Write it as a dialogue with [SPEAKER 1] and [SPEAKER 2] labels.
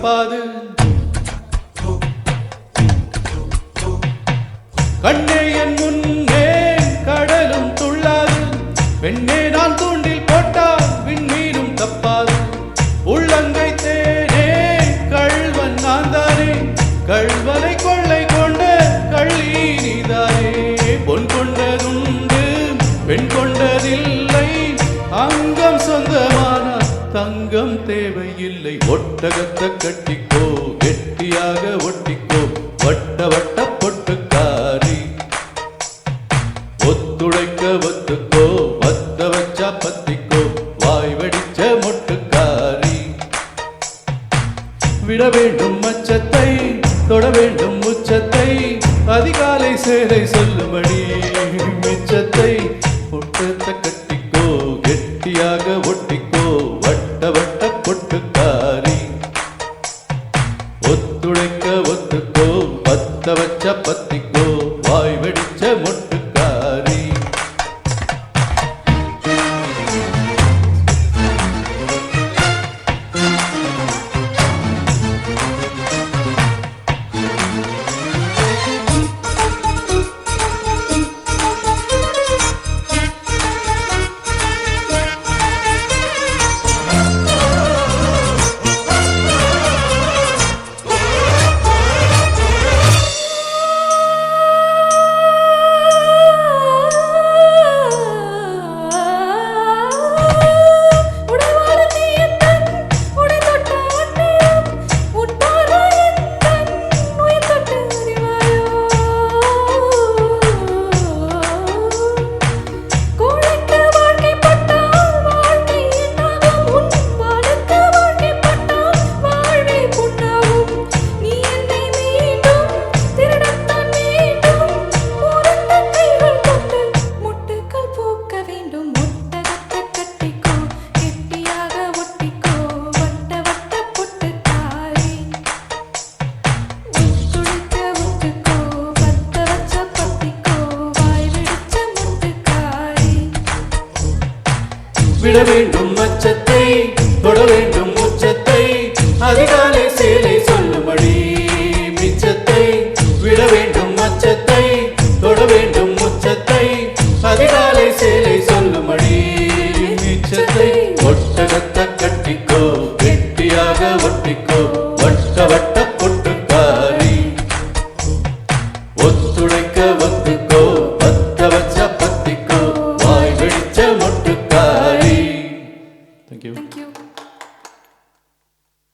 [SPEAKER 1] தப்பாது. கண்ணே என் முன்னே கடலும் துள்ளாது. பெண்ணே நான் தூண்டில் போட்டால் விண்மீனும் தப்பாது. உள்ளங்கை தேனே கள்வன் நான் தானே. கள்வனை கொள்ளை கொண்ட கள்ளி நீதானே. பொன் கொண்டதுண்டு பெண் கொண்டதில்லை. அங்கம் சொந்தமான தங்கம் தேவையில்லை. ஒட்டகத்தை கட்டிக்கோ கெட்டியாக ஒட்டிக்கோ வட்ட வட்ட பொட்டுக்காரி. ஒத்துழைக்க ஒத்துக்கோ வத்த வச்சா பத்திக்கோ வாய் வெடிச்ச மொட்டுக்காரி. விட வேண்டும் மச்சத்தை தொட வேண்டும் உச்சத்தை. அதிகாலை சேலை சொல்லும்படி மிச்சத்தை. ஒட்டத்தை கட்டிக்கோ கெட்டியாக ஒட்டிக்கோ வட்ட வட்ட பொட்டுக்காரி. ஒத்துழைக்க ஒத்துக்கோ பத்த வச்ச பத்திக்கோ வாய் வெடிச்ச மொட்டுக்காரி. விட வேண்டும் மச்சத்தை தொட வேண்டும் உச்சத்தை. அதிகாலை சேலை சொல்லும்படி மிச்சத்தை. விட வேண்டும் மச்சத்தை தொட வேண்டும் உச்சத்தை. அதிகாலை சேலை சொல்லும்படி மிச்சத்தை. ஒட்டகத்தை கட்டிக்கோ கெட்டியாக ஒட்டிக்கோ வட்ட வட்ட